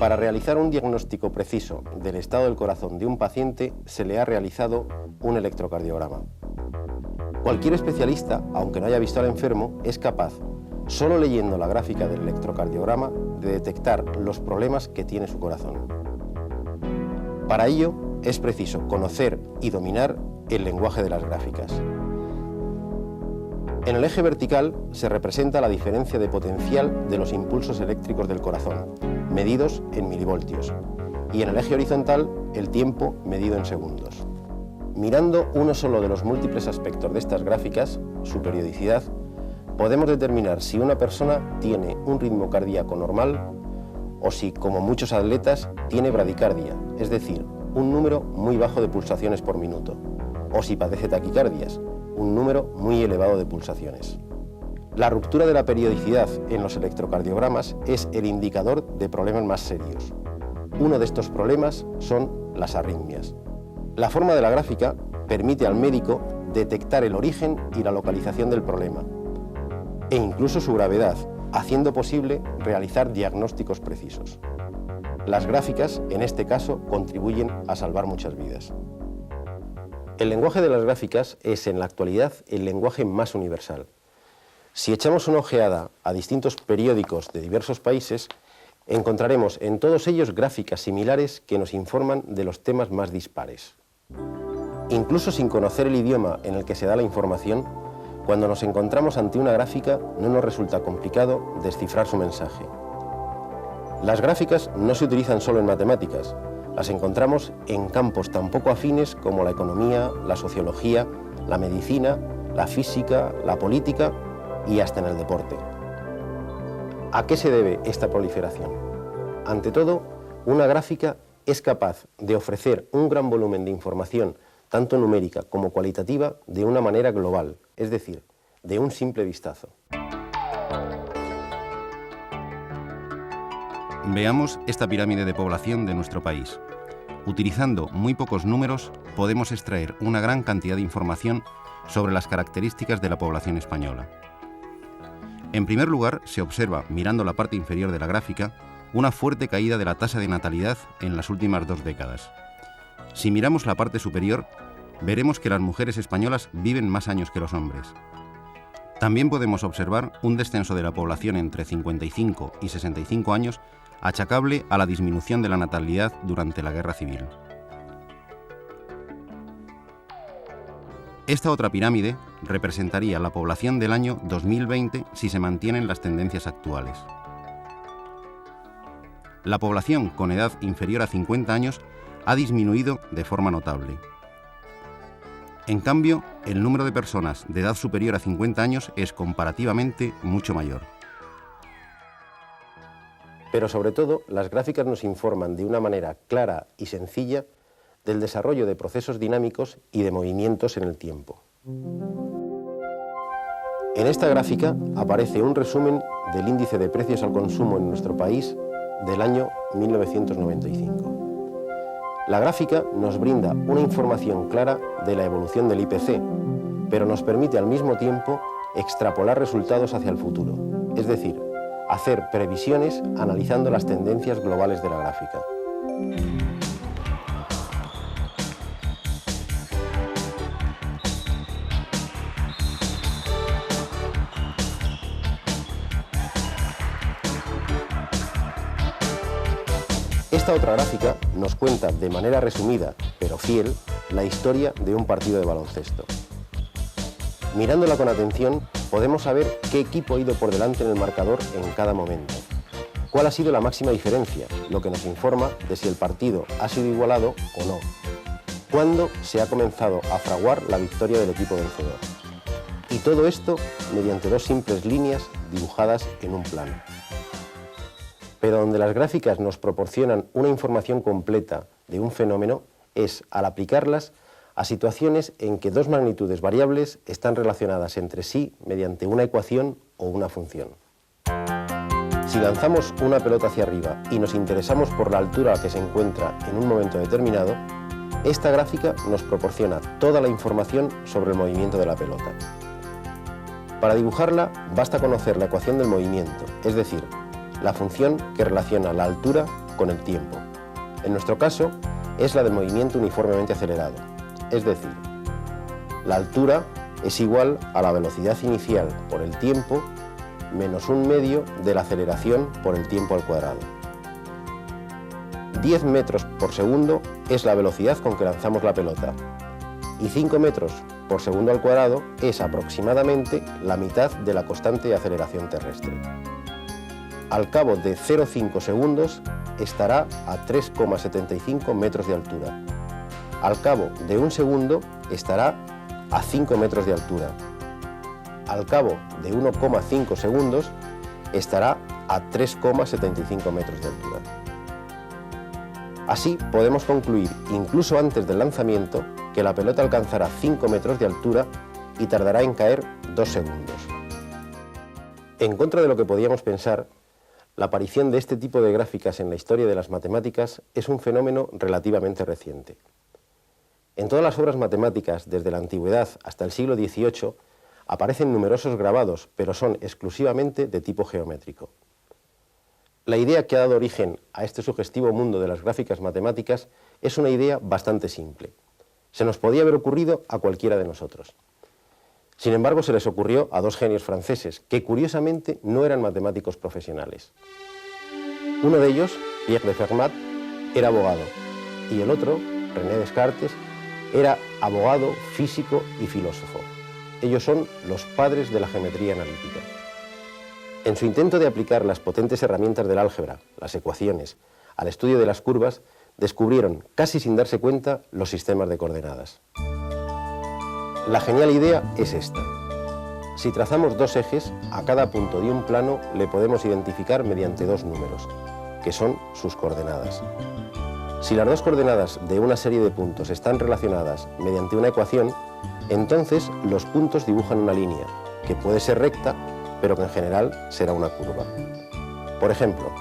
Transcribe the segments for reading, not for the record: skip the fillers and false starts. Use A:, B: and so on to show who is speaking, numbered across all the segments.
A: Para realizar un diagnóstico preciso del estado del corazón de un paciente se le ha realizado un electrocardiograma. Cualquier especialista, aunque no haya visto al enfermo, es capaz, solo leyendo la gráfica del electrocardiograma, de detectar los problemas que tiene su corazón. Para ello, es preciso conocer y dominar el lenguaje de las gráficas. En el eje vertical se representa la diferencia de potencial de los impulsos eléctricos del corazón, medidos en milivoltios, y en el eje horizontal el tiempo medido en segundos. Mirando uno solo de los múltiples aspectos de estas gráficas, su periodicidad, podemos determinar si una persona tiene un ritmo cardíaco normal o si, como muchos atletas, tiene bradicardia, es decir, un número muy bajo de pulsaciones por minuto, o si padece taquicardias, un número muy elevado de pulsaciones. La ruptura de la periodicidad en los electrocardiogramas es el indicador de problemas más serios. Uno de estos problemas son las arritmias. La forma de la gráfica permite al médico detectar el origen y la localización del problema, e incluso su gravedad, haciendo posible realizar diagnósticos precisos. Las gráficas, en este caso, contribuyen a salvar muchas vidas. El lenguaje de las gráficas es, en la actualidad, el lenguaje más universal. Si echamos una ojeada a distintos periódicos de diversos países, encontraremos en todos ellos gráficas similares que nos informan de los temas más dispares. Incluso sin conocer el idioma en el que se da la información, cuando nos encontramos ante una gráfica no nos resulta complicado descifrar su mensaje. Las gráficas no se utilizan solo en matemáticas, las encontramos en campos tan poco afines como la economía, la sociología, la medicina, la física, la política y hasta en el deporte. ¿A qué se debe esta proliferación? Ante todo, una gráfica es capaz de ofrecer un gran volumen de información, tanto numérica como cualitativa, de una manera global, es decir, de un simple vistazo.
B: Veamos esta pirámide de población de nuestro país. Utilizando muy pocos números, podemos extraer una gran cantidad de información sobre las características de la población española. En primer lugar, se observa, mirando la parte inferior de la gráfica, una fuerte caída de la tasa de natalidad en las últimas 2 décadas. Si miramos la parte superior, veremos que las mujeres españolas viven más años que los hombres. También podemos observar un descenso de la población entre 55 y 65 años achacable a la disminución de la natalidad durante la Guerra Civil. Esta otra pirámide representaría la población del año 2020 si se mantienen las tendencias actuales. La población con edad inferior a 50 años ha disminuido de forma notable. En cambio, el número de personas de edad superior a 50 años es comparativamente mucho mayor.
A: Pero sobre todo, las gráficas nos informan de una manera clara y sencilla del desarrollo de procesos dinámicos y de movimientos en el tiempo. En esta gráfica aparece un resumen del índice de precios al consumo en nuestro país del año 1995. La gráfica nos brinda una información clara de la evolución del IPC, pero nos permite al mismo tiempo extrapolar resultados hacia el futuro, es decir, hacer previsiones analizando las tendencias globales de la gráfica. Esta otra gráfica nos cuenta de manera resumida, pero fiel, la historia de un partido de baloncesto. Mirándola con atención, podemos saber qué equipo ha ido por delante en el marcador en cada momento. ¿Cuál ha sido la máxima diferencia? Lo que nos informa de si el partido ha sido igualado o no. ¿Cuándo se ha comenzado a fraguar la victoria del equipo vencedor? Y todo esto mediante 2 simples líneas dibujadas en un plano. Pero donde las gráficas nos proporcionan una información completa de un fenómeno es al aplicarlas a situaciones en que 2 magnitudes variables están relacionadas entre sí mediante una ecuación o una función. Si lanzamos una pelota hacia arriba y nos interesamos por la altura a la que se encuentra en un momento determinado, esta gráfica nos proporciona toda la información sobre el movimiento de la pelota. Para dibujarla basta conocer la ecuación del movimiento, es decir, la función que relaciona la altura con el tiempo. En nuestro caso, es la del movimiento uniformemente acelerado, es decir, la altura es igual a la velocidad inicial por el tiempo menos 1/2 de la aceleración por el tiempo al cuadrado. 10 metros por segundo es la velocidad con que lanzamos la pelota y 5 metros por segundo al cuadrado es aproximadamente la mitad de la constante de aceleración terrestre. Al cabo de 0,5 segundos estará a 3,75 metros de altura. Al cabo de 1 segundo estará a 5 metros de altura. Al cabo de 1,5 segundos estará a 3,75 metros de altura. Así podemos concluir, incluso antes del lanzamiento, que la pelota alcanzará 5 metros de altura y tardará en caer 2 segundos. En contra de lo que podíamos pensar, la aparición de este tipo de gráficas en la historia de las matemáticas es un fenómeno relativamente reciente. En todas las obras matemáticas, desde la antigüedad hasta el siglo XVIII, aparecen numerosos grabados, pero son exclusivamente de tipo geométrico. La idea que ha dado origen a este sugestivo mundo de las gráficas matemáticas es una idea bastante simple. Se nos podía haber ocurrido a cualquiera de nosotros. Sin embargo, se les ocurrió a dos genios franceses, que curiosamente no eran matemáticos profesionales. Uno de ellos, Pierre de Fermat, era abogado, y el otro, René Descartes, era abogado, físico y filósofo. Ellos son los padres de la geometría analítica. En su intento de aplicar las potentes herramientas del álgebra, las ecuaciones, al estudio de las curvas, descubrieron, casi sin darse cuenta, los sistemas de coordenadas. La genial idea es esta. Si trazamos dos ejes, a cada punto de un plano le podemos identificar mediante dos números, que son sus coordenadas. Si las dos coordenadas de una serie de puntos están relacionadas mediante una ecuación, entonces los puntos dibujan una línea, que puede ser recta, pero que en general será una curva. Por ejemplo,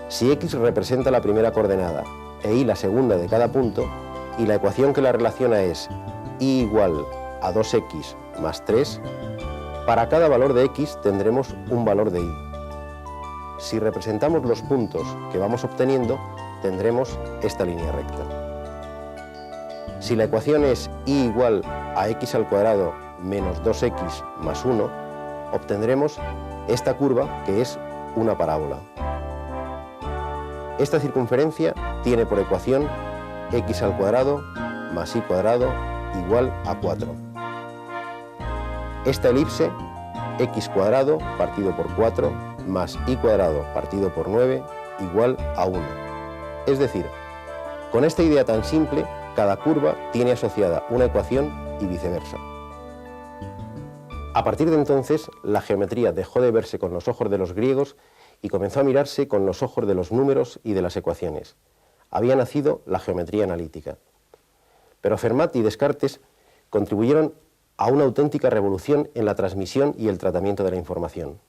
A: si x representa la primera coordenada e y la segunda de cada punto, y la ecuación que la relaciona es y igual a 2x más 3, para cada valor de x tendremos un valor de y. Si representamos los puntos que vamos obteniendo, tendremos esta línea recta. Si la ecuación es y igual a x al cuadrado menos 2x más 1, obtendremos esta curva que es una parábola. Esta circunferencia tiene por ecuación x al cuadrado más y cuadrado igual a 4. Esta elipse, x cuadrado partido por 4 más y cuadrado partido por 9 igual a 1. Es decir, con esta idea tan simple, cada curva tiene asociada una ecuación y viceversa. A partir de entonces, la geometría dejó de verse con los ojos de los griegos y comenzó a mirarse con los ojos de los números y de las ecuaciones. Había nacido la geometría analítica. Pero Fermat y Descartes contribuyeron a una auténtica revolución en la transmisión y el tratamiento de la información.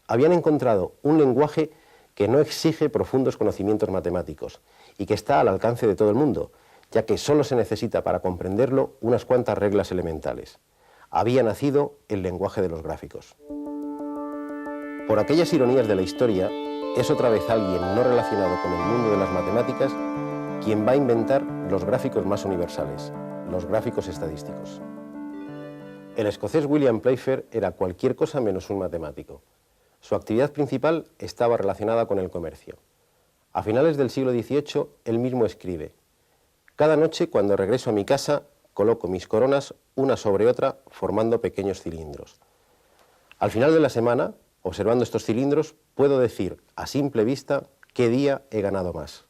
A: Habían encontrado un lenguaje que no exige profundos conocimientos matemáticos y que está al alcance de todo el mundo, ya que solo se necesita para comprenderlo unas cuantas reglas elementales. Había nacido el lenguaje de los gráficos. Por aquellas ironías de la historia, es otra vez alguien no relacionado con el mundo de las matemáticas quien va a inventar los gráficos más universales, los gráficos estadísticos. El escocés William Playfair era cualquier cosa menos un matemático. Su actividad principal estaba relacionada con el comercio. A finales del siglo XVIII, él mismo escribe: «Cada noche, cuando regreso a mi casa, coloco mis coronas una sobre otra formando pequeños cilindros. Al final de la semana, observando estos cilindros, puedo decir a simple vista qué día he ganado más».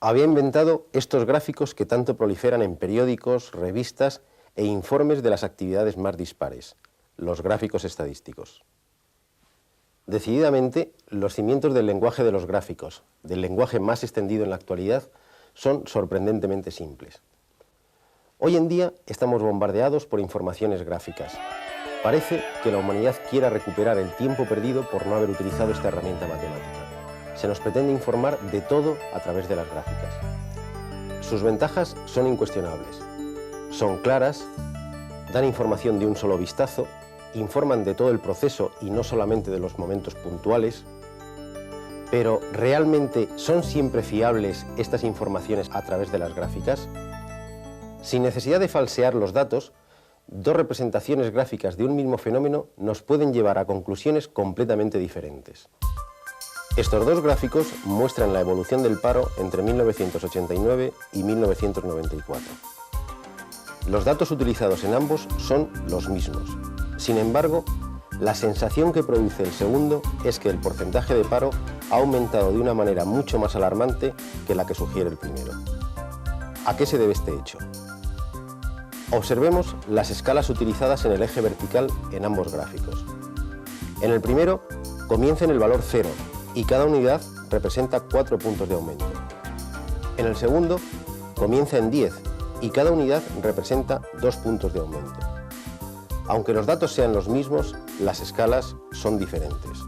A: Había inventado estos gráficos que tanto proliferan en periódicos, revistas e informes de las actividades más dispares, los gráficos estadísticos. Decididamente, los cimientos del lenguaje de los gráficos, del lenguaje más extendido en la actualidad, son sorprendentemente simples. Hoy en día estamos bombardeados por informaciones gráficas. Parece que la humanidad quiera recuperar el tiempo perdido por no haber utilizado esta herramienta matemática. Se nos pretende informar de todo a través de las gráficas. Sus ventajas son incuestionables. Son claras, dan información de un solo vistazo, informan de todo el proceso y no solamente de los momentos puntuales, Pero, ¿realmente son siempre fiables estas informaciones a través de las gráficas? Sin necesidad de falsear los datos, dos representaciones gráficas de un mismo fenómeno nos pueden llevar a conclusiones completamente diferentes. Estos dos gráficos muestran la evolución del paro entre 1989 y 1994. Los datos utilizados en ambos son los mismos. Sin embargo, la sensación que produce el segundo es que el porcentaje de paro ha aumentado de una manera mucho más alarmante que la que sugiere el primero. ¿A qué se debe este hecho? Observemos las escalas utilizadas en el eje vertical en ambos gráficos. En el primero, comienza en el valor 0 y cada unidad representa 4 puntos de aumento. En el segundo, comienza en 10 y cada unidad representa 2 puntos de aumento. Aunque los datos sean los mismos, las escalas son diferentes.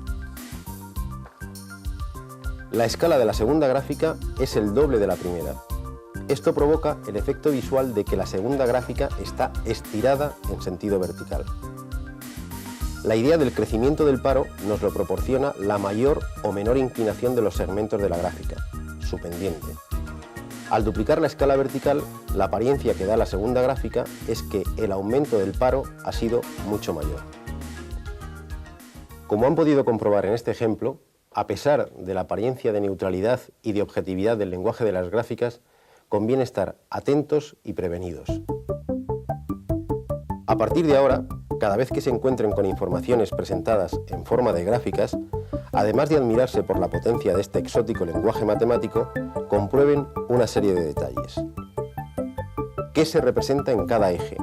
A: La escala de la segunda gráfica es el doble de la primera. Esto provoca el efecto visual de que la segunda gráfica está estirada en sentido vertical. La idea del crecimiento del paro nos lo proporciona la mayor o menor inclinación de los segmentos de la gráfica, su pendiente. Al duplicar la escala vertical, la apariencia que da la segunda gráfica es que el aumento del paro ha sido mucho mayor. Como han podido comprobar en este ejemplo, a pesar de la apariencia de neutralidad y de objetividad del lenguaje de las gráficas, conviene estar atentos y prevenidos. A partir de ahora, cada vez que se encuentren con informaciones presentadas en forma de gráficas, además de admirarse por la potencia de este exótico lenguaje matemático, comprueben una serie de detalles. ¿Qué se representa en cada eje?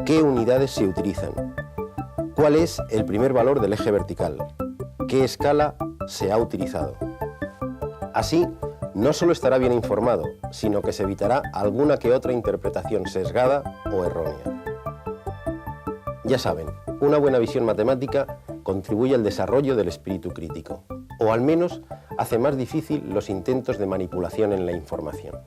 A: ¿Qué unidades se utilizan? ¿Cuál es el primer valor del eje vertical? ¿Qué escala se ha utilizado? Así, no solo estará bien informado, sino que se evitará alguna que otra interpretación sesgada o errónea. Ya saben, una buena visión matemática contribuye al desarrollo del espíritu crítico, o al menos hace más difícil los intentos de manipulación en la información.